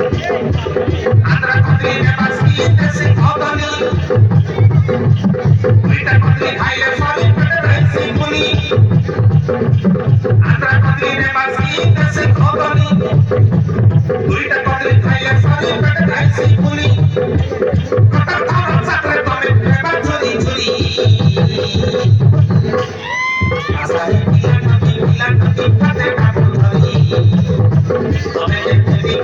Andra Kotri Nebaski Tesi Khodani Duita Kotri Khaile Sori Pete Raisi Puni Andra Kotri Nebaski Tesi Khodani Duita Kotri Khaile Sori Pete Raisi Puni Kota Tharan Sakre Tome Neba Churi Churi Asari Milan Nati Pate Kapu Dhari Tome Devi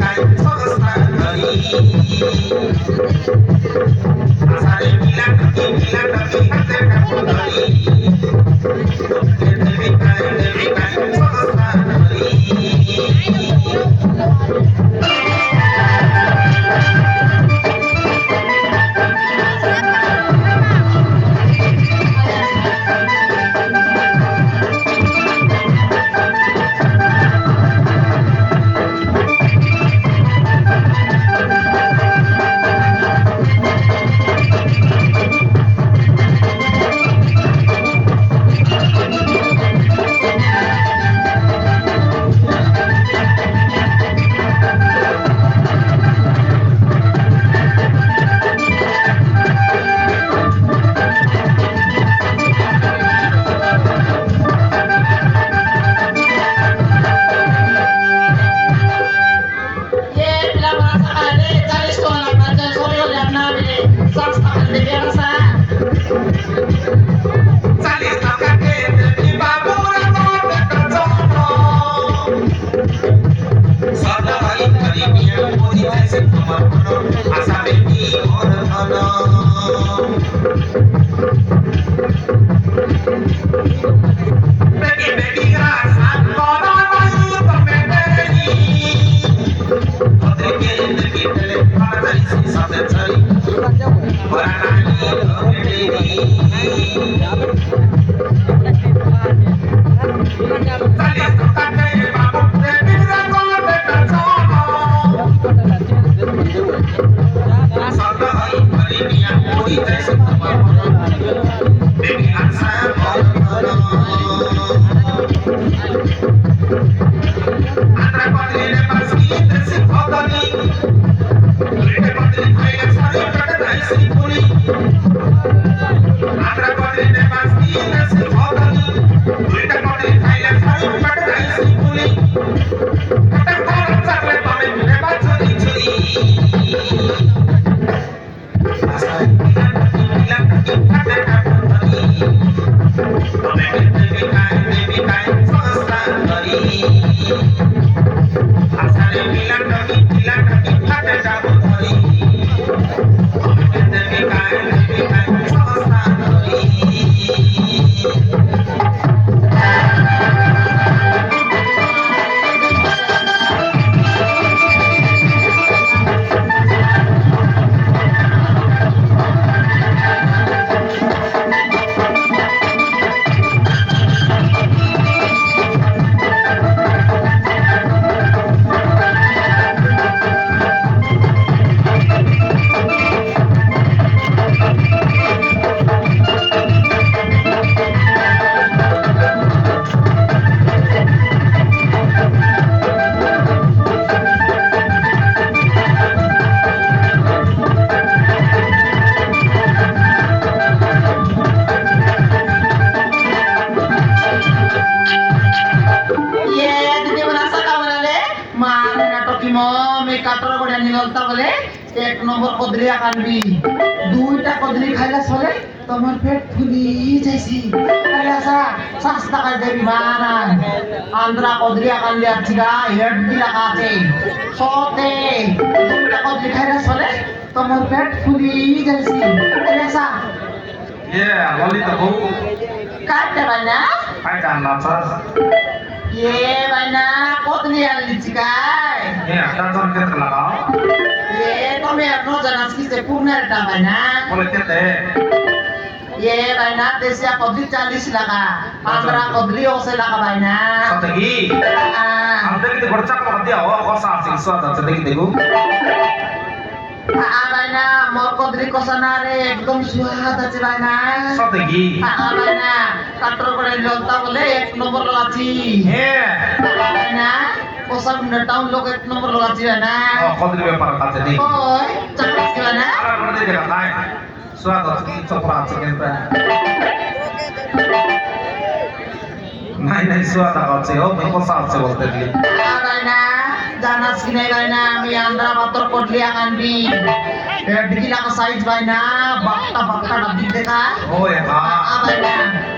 Kai Sogasta Dhari Asari Milan Nati Pate Kapu Dhari Tome Devi Kai Sogasta Dhari এক নম্বর কদলি আনবি দুইটা কদলি খাইলে চলে তোমার পেট ফুলি যাইছি আরে আসা সস্তা করে দেবি বানা আন্দ্রা কদলি আনলি আছিগা হেড দিলা কাছে সতে দুইটা কদলি খাইলে চলে তোমার পেট ফুলি যাইছি আরে আসা ললিতা বউ কাটতে বাইনা পাইতাম না স্যার বাইনা কদলি আনলি চিকাই ডাজন ক্ষেত্রে লাগাও তুমি এখনো জানাস কি যে পূর্ণেরটা বাইনা বলে কেতে বাইনা দেশিয়া কদলি 40 টাকা আন্দ্রা কদলি 80 টাকা বাইনা সতগি আমাদের কিন্তু খরচা করে দিও কসা আছে সদ আছে দেখি দেখো বাইনা মোর কদলি কসা না রে একদম সুহাদ আছে বাইনা সতগি বাইনা কাটর করে লতা বলে এক নম্বর লাচি বাইনা কোসা মুন্ডা টাউন লোক এক নম্বর লোক আছে না ও কদরি ব্যাপার আছে নি ওই চাকরি কি না আর বড় দিকে নাই সুয়াদ আছে কি চপড়া আছে কিন্তু নাই নাই সুয়াদ আছে ও কোসা আছে বলতে দিই আরে না জানাস কি নাই না আমি আন্ধ্রা বাতর কোটলিয়া কান্দি বিকিলা কা সাইজ ভাই না বাক্তা না দিক দেখা ওই হ্যাঁ আরে না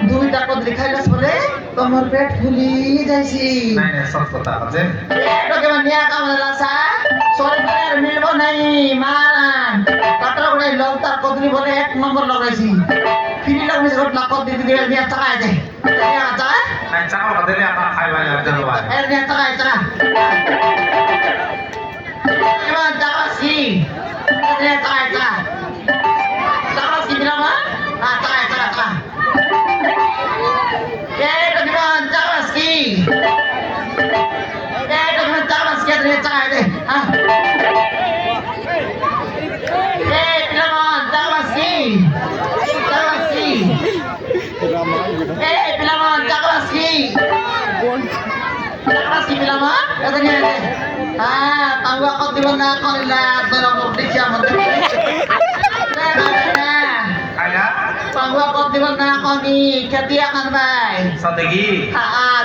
দুইটা কদরি খাইলাস বলে তোমার পেট ফুলি যাইছি নাই নাই সব কথা আছে এটা কেমন নিয়া কামলা সা সরকার মিলবো নাই মারান কাটরা বড় লোক তার কদরি বলে এক নম্বর লাগাইছি ফিরি লাগবে রোড লাখ দিদি দিয়ে নিয়া টাকা দে টাকা টাকা নাই চাও দিলে আপনার খাইবা জানো ভাই এর নিয়া টাকা টাকা এবার টাকা কি নিয়া টাকা টাকা টাকা কি দিলাম টাকা টাকা এটা দিলাম টাকা কি এটা দিলাম টাকা কি নিয়া টাকা দে হ্যাঁ tahu aku di mana kau lihat dalam bukti siapa kaya tahu aku di mana kau ni ketiakan bay strategi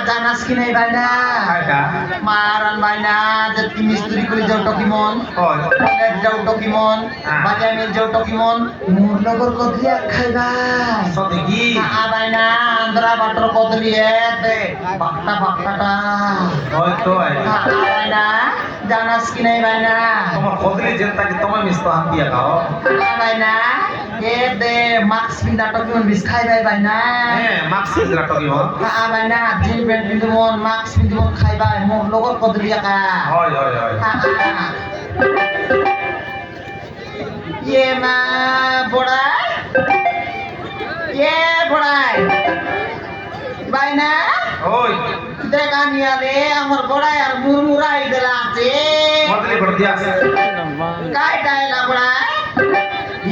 janas kini bayna kaya maran bayna jadi misteri kuli jauh tokimon oh jauh tokimon banyak mil jauh tokimon murno berkotiak kai bay strategi bayna andra bater kodriet bakta ta ওই তো bayna janas kini bayna তোমার কদলি যেটা কি তোমার মিস্তা হাত দিয়া খাও bayna de max pindah tokimon bis kai bayna হ্যাঁ মাক্স দিলা তো কি হল bayna jin ben pindumon max pindumon kai bay mur logot kodriya ka হয় হয় হয় ye ma borai ye borai bayna ওই দেখা নিয়া রে আমার বড়াই আর মুরমুরাই দিলা আছে কদলি করে দিয়া কাই ডাইলা বড়াই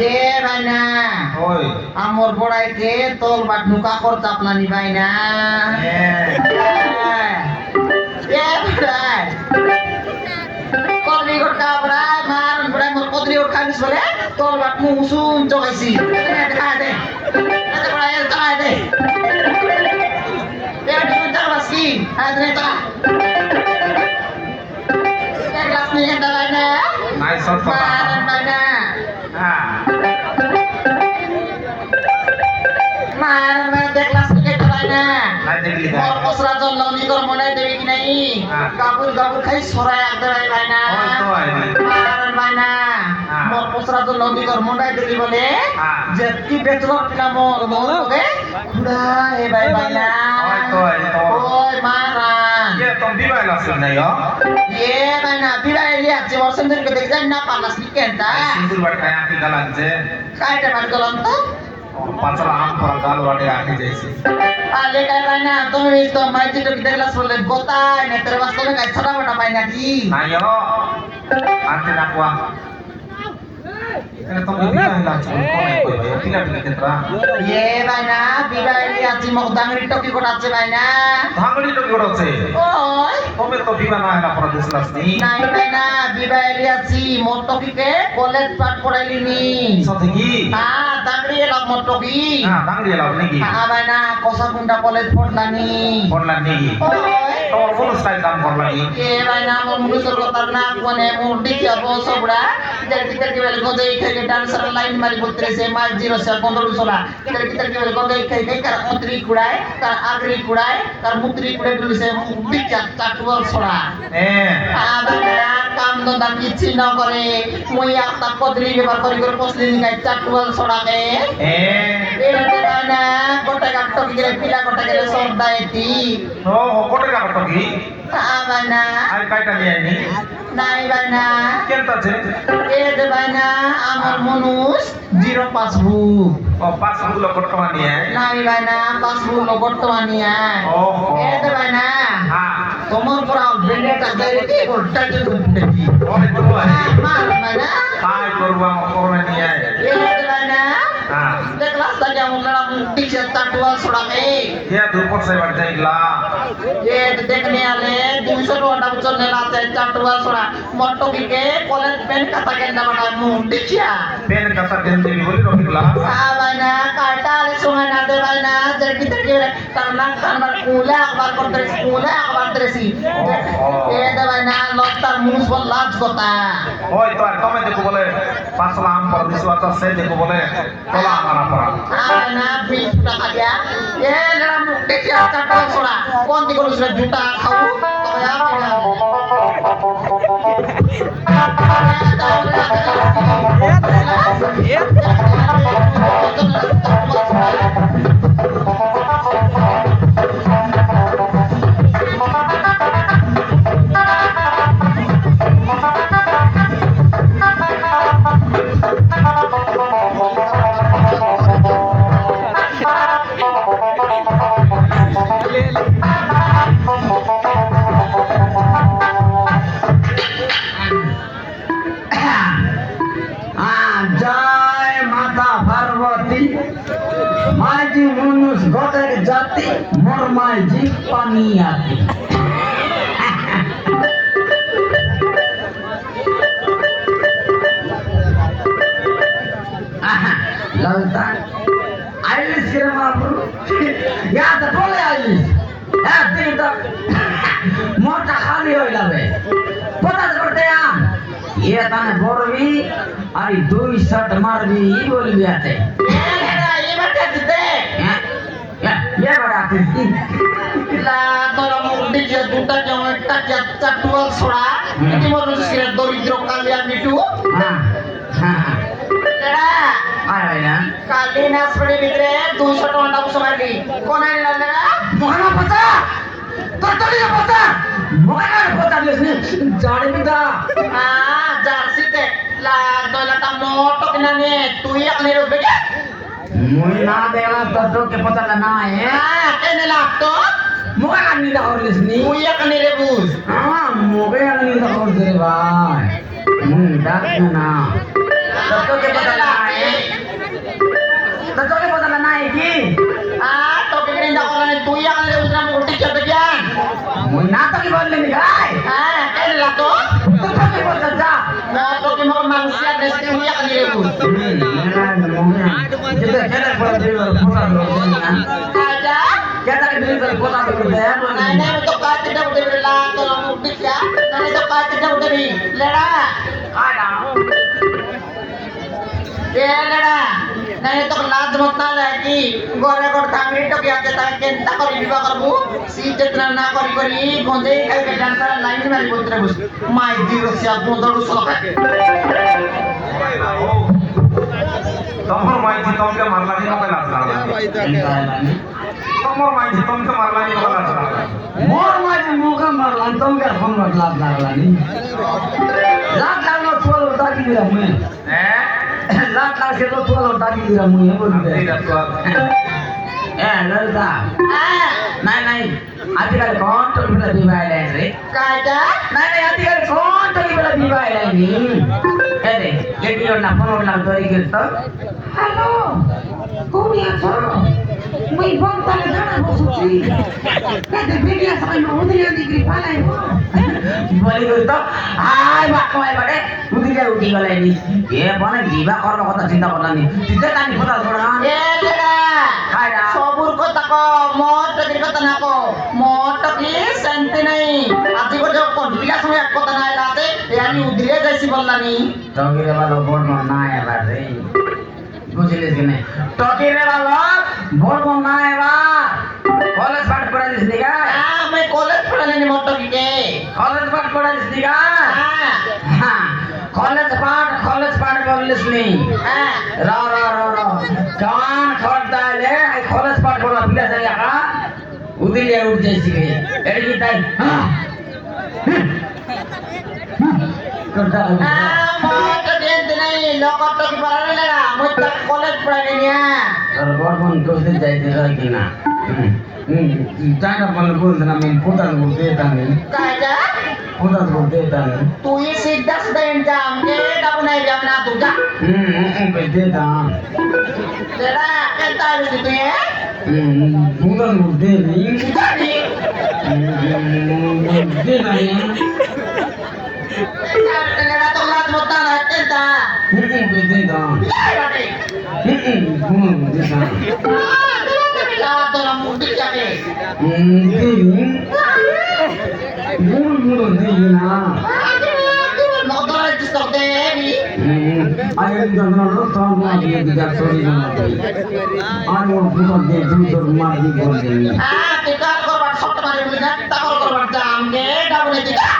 এ ভাইনা ওই আমার বড়াইকে তোল বাট নুকা করতে আপনানি ভাইনা হ্যাঁ এ বড়াই কদলি গটকা বড়াই মার বড়াই মোর কদলি উঠানিস বলে তোল বাট মু উসুম জগাইছি দেখা দে এটা বড়াই দেখা দে Dia diminta meski, ternyata. Kelas ni yang mana? নাই সব কথা Mana? হ্যাঁ Mana kelas ni yang mana? নাই দেখলি না Mau kos rajon launi kor mana dewi kini? Gabul kai sorai ada mana? ওই তো আইনি Mana? Mau kos rajon launi kor mana dewi boleh? Jadi betul kita mau oke? Udah, hebat mana? ওই তো আইনি তো Oi, marah. কে তুমি বিবাহ লাসিন নাই Ye mana bila lihat si Warsen dari ketika na panas weekend ta. সিন্দুর বাড়ি খায় আঁকি গালাচ্ছে Kai dapat golong tu. Panchla আম পরা গাল বাড়ি আঁকি যাইছে Ale kai mana tu itu mai itu kita kelas boleh kota ne terus tu kai sada bata mai lagi. নাই আনতে না কুয়া এটা তুমি বিবাহ লাসিন কোনে কই ভাই পিলা পিলা কেতরা Ye mana bila lihat si mau dangri toki kota আছে mana. ভাঙড়ি তো গড়ছে Oi. তুমি তো বিবাহ না হলা পরা দিছলাস নি Nai mana bila lihat si mau toki ke college part পড়াই লিনি. সাথে কি dangri elok mau toki. হ্যাঁ ভাঙড়ি লাভ নাকি mana kosa kunda college পড়লানি. পড়লা নি Oi. তোমার কোন স্টাইল দাম করলা নি Ye bayna mon mulusur kotar na kone murdi kya bo sobra kitar kitar ke bel gode ikhai ke dancer line mari putre se mal 0 se 15 sola kitar kitar ke bel gode ikhai ke kar otri kudai kar agri kudai kar mutri kudai dulu se murdi kya tatwal sola হ্যাঁ bayna kam do dan kichi na kore moi akta kodri bebar kori kor posli ni kai tatwal sola ke হ্যাঁ bayna kota kap to kire pila kota kire sorda eti ও কোটে কাটো কি bayna আর কাইটা নিয়ে আইনি nai bayna কেনতা আছে Ede bayna amor monus zero passbook. ও পাঁচ গুলো বর্তমান নিয়ে আয় Nai bayna passbook lo bortomania. ও Ede bayna হ্যাঁ tomor pora bende ta dari ti gorta ti gorta ti. অনেক বড় আছে Mal bayna তাই করবা করবে নিয়ে আয় ede bayna হ্যাঁ de kelas saja amor lara teacher tatwa छोड़ा के কে দুপুর সাইবার যাইলা ये देखने आले 200 टोटा चलने लाते चाटुआ छोड़ा मोटो के कॉलेज पेन कथा के ना बना मुंह देखिया পেন কাটা দেন দিবি বলি রহিলা हाँ भाई ना काटा ले सुना ना दे भाई ना जब किधर के करना करना कूला अखबार तेरे सी ये दे भाई ना लोटा मुंह बोल लाज कोता ওই তো আর কমে দেখো বলে পাঁচলা আম পর দিছো আচ্ছা সে দেখো বলে তোলা আমারা পড়া हाँ भाई ना बीस टका गया ये लड़ा मुंह देखिया चाटुआ छोड़ा कौन दी को उसने जूता खाऊ तो यार জয় মাতা পার্বতী মাঝি মানুষ গটের জাতি মোর মাঝি পানি আতি ললতা আইলিস কিরে মাবু ইয়াদ বলে আইলিস একদিন তো মোটা খালি হয়ে যাবে পতাস করতে আম ये ताने बोरवी अरे 2 शॉट मारवी ई बोलबी आते ये बता दे ये बड़ा आते ला तोरा मुंडी जे दुटा के एकटा के चाटुआ छोड़ा इति मोर से दरिद्र कालिया मिटू हां हां लड़ा आय ना काली नास पड़े भितरे 200 टोंडा उसमारली कोण आणला लड़ा मोहना पता ततली पता मोहना पता लेसने जाने बिदा हां जारसी ते ला तोला ता मोटो किनाने तू ही अपने रो बेटा मुई ना देला ततो के पता ना है हां केने लागतो मोगा कानी दा और लेसनी तू ही अपने रे बुझ हां मोगे कानी दा और दे भाई डाक ना ततो के पता ना है ततो के पता ना है की हां तो बिगड़े दा कोने तू ही अपने रे उसना मुंडी चढ़ गया मुई ना तो की बोल लेनी गाय हां केने लागतो ततो के पता जा मोटो की मोर मानसिया देश के हुई अपने रे बुझ जदा जदा पता दे पता दो ना आजा जदा के दे पता दो दे नहीं नहीं तो काट दे उधर ला तो मुंडी क्या नहीं तो काट दे उधर ही लड़ा आना ये लड़ा नहीं तो लाज मत ना लागी गोरे गोर थांगड़ी तो क्या के ताके केंता करी विवाह करबू सीट जितना ना करी करी गोंदे खाई के डांसर लाइन मारी बोलते बस माई दी रसिया बोंदड़ू सलका তোমার মাইজি তোমাকে মারলানি নকে লাগলা তোমার মাইজি তোমাকে মারলানি নকে লাগলা मोर माजी मुका मारला तुम के फोन मत लाग लागला नी लाग लागलो तोल उठा की दिला मुए হ্যাঁ लाग लाग से तो तोल उठा की दिला मुए बोल दे ঠিক আছে ए ललता हां नहीं आजकल कौन तो बिना दिवाई लाइन रे काटा नहीं आजकल कौन तो बिना दिवाई लाइन नी ए दे लेडी और ना फोन लाग दरी के तो हेलो कौन है तो मैं फोन ताले जाना बसुची कहते वीडियो समय में उधर दिखरी पालाई हो बोली तो हाय बाकवाई बड़े उधर उठी गले नी ये बने दिवा करबा কথা চিন্তা করলা নি তিতে কানি কথা छोड़ा ये लड़ा हायरा सबुर को तको मोट टकिर को तना को मोट टकी शांति नहीं आजी को जो कोंडिया समय को तना लाते यानी उधरे जैसी बोललानी टकीरे वाला बोर्ड में ना है बात रे बुझले कि नहीं टकीरे वाला बोर्ड में ना है बात कॉलेज पाठ पढ़ा दिस दिगा हां मैं कॉलेज पढ़ने नहीं मोट टकी के कॉलेज पाठ पढ़ा दिस दिगा हां हां कॉलेज पाठ बोल लिस नहीं हां रा जवान खड़ता ले आई कॉलेज पाठ बोला बिला जाया का उदिले उठ जैसी गई एड़ी ताई हां करता हां मोट टकी नहीं लोग टकी पढ़ने लगा मैं तक कॉलेज पढ़ने नहीं और बोर्ड दोस्त जाइते रह कि ना चाइना बोल बोलना मैं पोता को देता नहीं काजा पोता को देता नहीं तू ही सीधा सीधा इंजाम के डब नहीं जाना तू जा पे देता तेरा कहता है तू ये bukan berdiri. Jadi, Berdiri ya. negara tolak motor tenta. Berdiri dong. Jadi, Bukan berdiri. tolong mudik jadi. Berdiri. Bukan berdiri nah. Motor itu stop deh. Ayo kita terus tahun lagi tidak sorry lagi. Ayo bukan dia jujur mati berdiri. Kita korban sok kemarin belinya, kita korban jam deh, dah boleh tidak.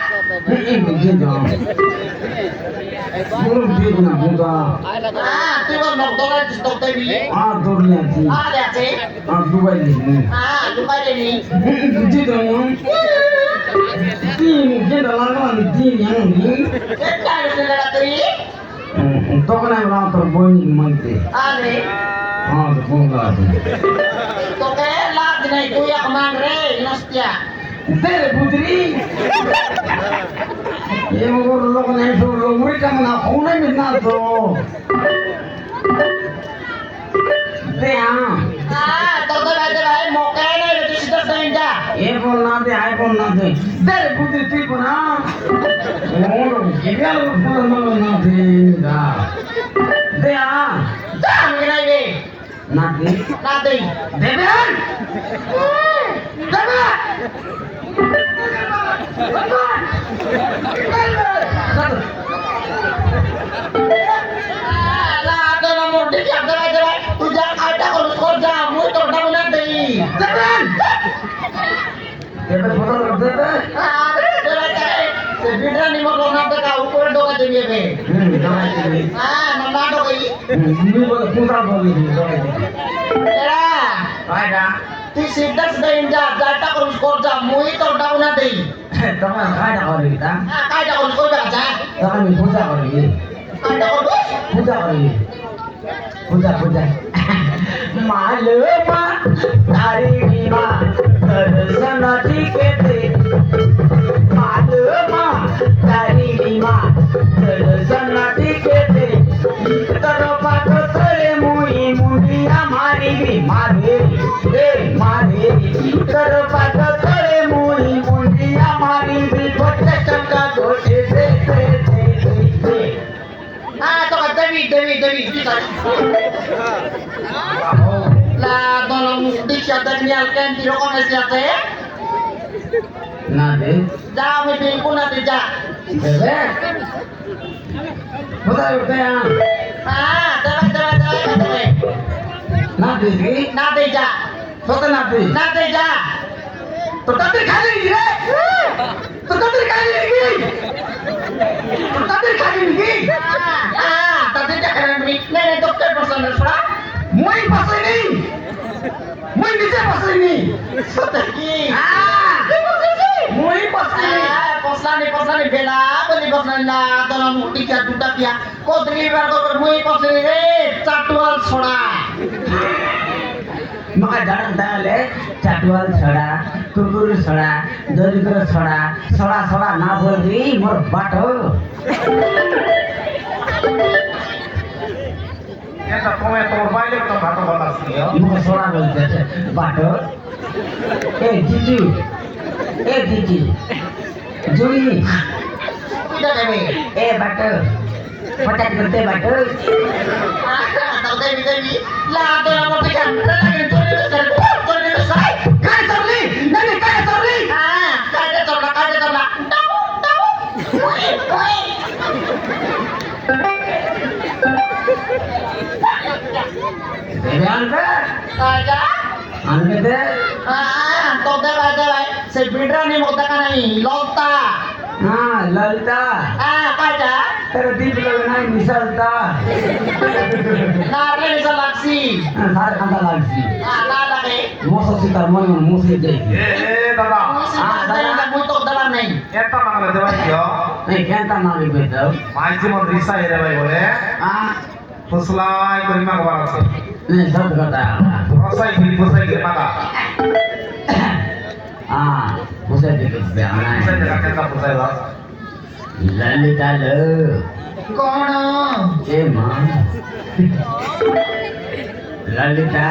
Berdiri dong. Bukan berdiri nah bukan. Tiba motor itu stop deh. Dornya sih. Lihat sih. Dubai ini. Lupa deh nih. Berdiri dong. Kita lakukan ini yang ini. Kita harus negara teri. Token yang orang terbunyi mati. Ane, Bunga. to lah dinai kuya kemangre, nostia. Dere putri. Ye mo lo ko nai so lo muri ka na khona mi na to. Te To ada moke nih, itu sudah senja. ye bol na de ai bol na de. Dere putri tu ko na. Oh, ye lo ko na na de da. Te Jangan kena ini. na de. Nanti. Devan. Devan. Lah, to nomor dia ada. Tu jangan ada kalau kerja, mu itu dah nanti. Devan. Devan foto Devan. Sebenarnya ni mau nanti kau ukur doa dia be. ini. Nanda doa ini. Ini boleh putra boleh ini. Ya. Ada. Ti sidas dainja, jata kalau kerja, mu itu dah nanti. Teman ada orang kita. Ada kalau kerja aja. Jangan puja orang ini. Ada kalau Puja orang ini. Puja. Maluma dari bima tersana dikete. Maluma dari bima tersana dikete. Terpakat teremui mulia mari mari terpakat teremui mulia mari bocah cangka doce to Dewi bisa. Lah tolong disiapkan di rokok siapa? Nade Jangan mimpi pun nanti ja. bebe Bukan ya Terus. Nade sih Nanti ja. Bukan nade Nanti ja. Tetapi kali ini Tetapi kali ini Tadi ja keren ni. Nenek dokter personal pra. Muy pas ini Muy bisa pas ini Strategi. Muy pas ini Poslani bela, beli poslani lah. Tolong tiga juta ya. Kau terima kau bermui poslani catual soda. maka jarang tahu jadwal छोड़ा कुकुर छोड़ा दरिद्र छोड़ा ना बोल दी मोर बाटो এটা তুমি তোমার বাইরে তো ভালো বানাচ্ছি मुझे छोड़ा बोलते थे बाटो ए जीजू जुड़ी Tidak deh. ए बाटो पचास करते बाटो Tahu Dewi. Lah tolong mau tiga. Lagi tu ni selesai. काय चलली नाही काय चलली Kaget tolak. Tahu. Woi. देवांकर Kaja. आणके दे तो दे. Sebenarnya ni mau tak ni. Lota. हाँ ललता Kaja. तेरा दीप लगना मिसलता Nari ni seleksi. सारे खाना लागसी Lagi. मोसो सीता मन मोसी दे এ দাদা Tidak butuh dalam ni. একটা বাংলা দেওয়া দিও नहीं कहता ना भी बेटा মাইজি মন রিসা এরে ভাই বলে हाँ ফুসলাই করি মাগবার আছে नहीं सब कहता রসাই ফুসাই মাগা हाँ उसे देख पे आना ফুসাই है দেখা কেন ফুসাই বাস ललिता लो Kono. ए मां ललिता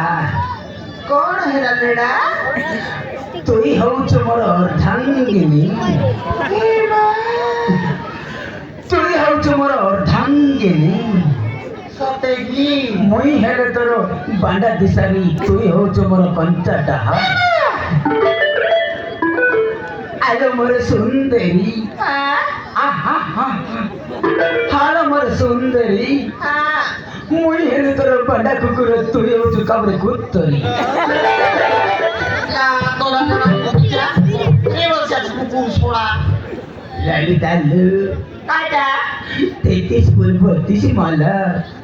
कौन है ललेड़ा তুই হউছ মোর অর্ধাঙ্গিনী তুই হউছ মোর অর্ধাঙ্গিনী सतेगी মুই হেলে তোর বান্ডা দিশারি তুই হউছ মোর কঞ্চা ডাহা আলো মোর সুন্দরী हाँ আহা হা হালো মোর সুন্দরী हाँ মুই হেলে তোর বান্ডা কুকুর তুই হউছ কাবরে কুত্তরি ला तोला तोला क्या ये बोल से कुकुर छोड़ा ललिता लो काटा तेती स्कूल भरतीस मला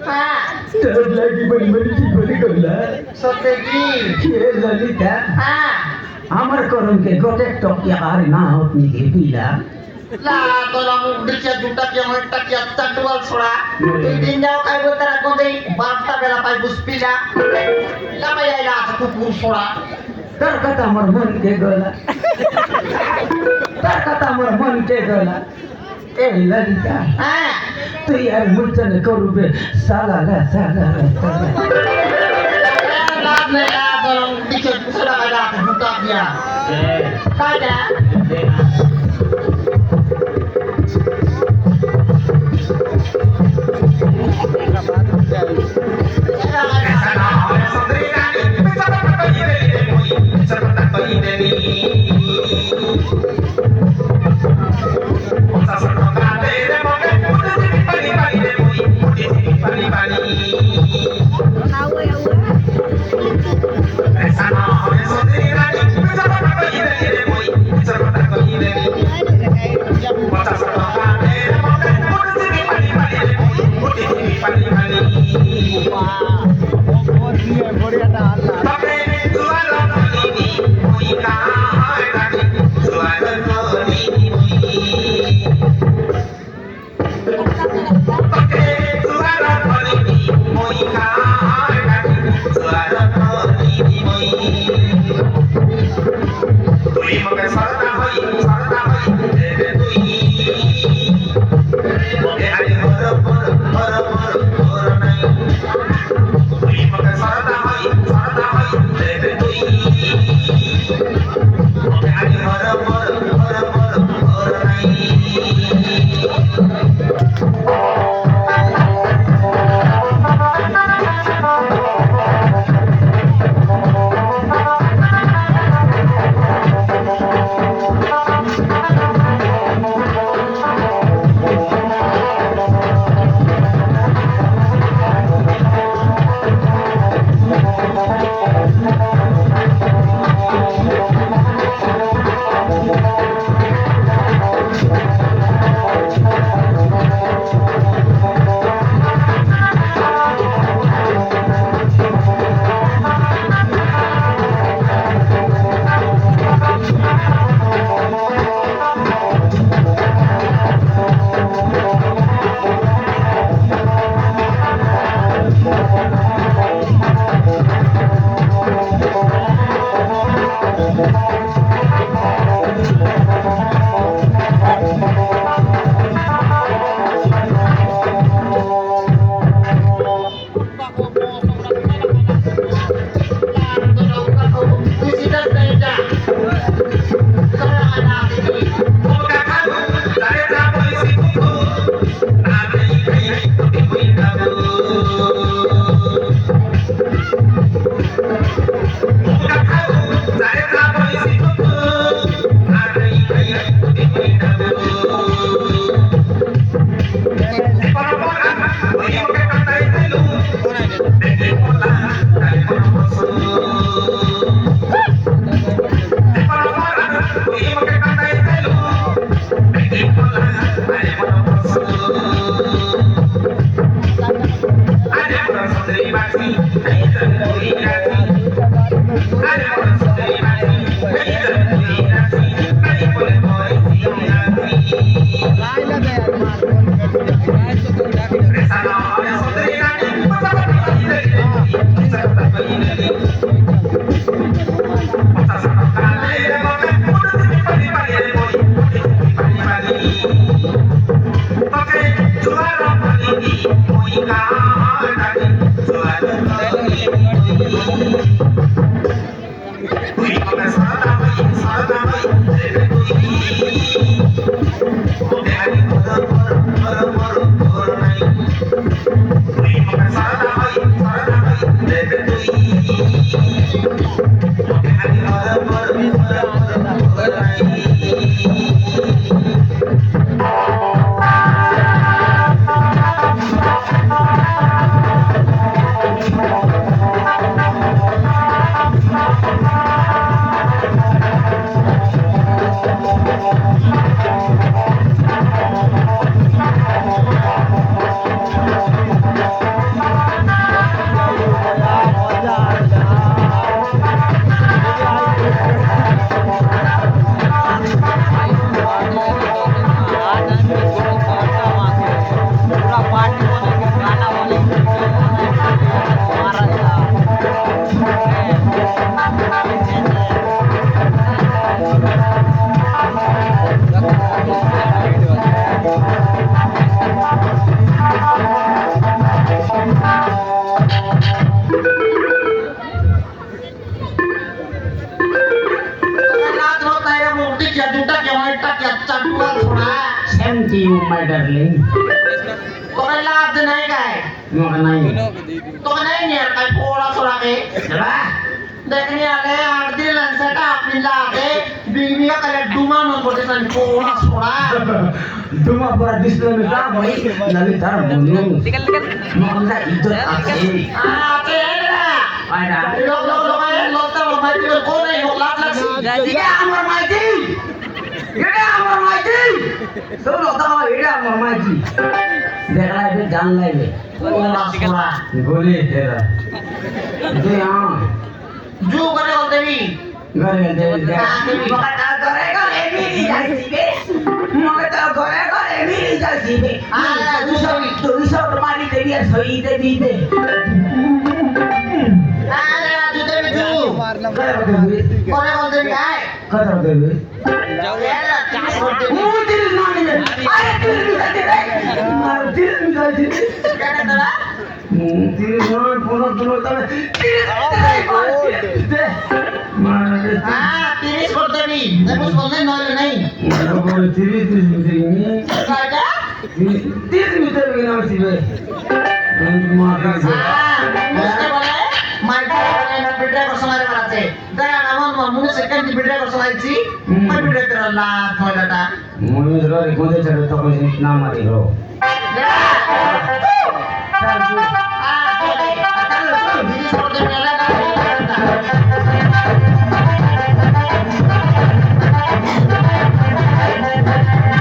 हाँ तर लगी बड़ी बड़ी चिपड़ी गला सतेगी ये ललिता हाँ আমার করম কে গোটে টকিয়া আর না হতনি কে পিলা ला तोला मुंडी के दूटा के मोटा के चटवाल छोड़ा तीन जाओ काय बोलता को दे बापटा बेला पाई बुस्पिला ला भाई ला कुकुर छोड़ा তার কথা আমার মন কে গলা তার কথা আমার মন কে গলা এ ললিতা हाँ তুই আর মুচন করবে সালা লা সালা লা সালা ला ला तोला मुंडी के दूसरा का दूटा दिया काटा ऐसा ना हो सुंदरी रानी बेचारा पकड़ी दे मोई बेचारा पकड़ी दे नी ओसा सटो का दे रे मोके मुझे भी परी परी दे मोई मुझे भी परी परी ऐसा ना हो सुंदरी रानी बेचारा पकड़ी दे मोई बेचारा पकड़ी दे नी ओसा सटो का दे रे मोके मुझे भी परी परी दे मोई मुझे भी परी परी Pakai suara ini, mui kahai rani, suara ini mui. Pakai suara ini, mui kahai rani, suara ini mui. Tui pakai sarana hoi, dede tui. Pakai hari horo nai. Tui pakai sarana hoi, dede tui. Pakai hari horo nai. লাভ নাই গায় Mau kena ini. তোকে নাই নিয়ে কাই পোড়া ছোড়াকে Coba. দেখনি আগে আর দিলেন সেটা আপনি লাগে বিমিয়া কালে ডুমানো করতেছেন পোড়া ছোড়া Cuma buat Islam itu apa ini? Lalu tar bunuh. Mau kena itu apa? আছে না Ada. লোক লোক লোক লোকটা মাই দিল কোন এই লোক লাগ লাগছে Ini amar maji. Ini amar maji. Tuh lo tahu ini amar maji. Deklah itu jangan lagi. পোড়া ছোড়া Boleh ya. Itu yang. জু করে বলতেবি Gak ada. Mau kata goreng ini jadi be. Mau kata goreng ini jadi be. Ah, tu so mari te dia soi te di be. আরে জু দেবি জু Kata be. করে বলতেবি আয় Kata be. এরা চাষ করতে Mutil nani be. Ayo til bisa jadi. Til bisa jadi. কেটে তোরা Til nani puno puno tahu. Til. Mana deh. হ্যাঁ 30 করতেবি দেখুস বললে নইলে নাই Mana boleh til bisa ini. কয়টা Til bisa begini masih be. Makan sih. বুঝতে বলে মাইকে বলে না ভিডিও করছ মারে বাড়াতে দেখা আমার মনে সেকেন্ড ভিডিও করছ লাইছি ওই ভিডিও তেরা লা থয়লাটা Mungkin sudah dikunci cari toko sini nama itu. দেখা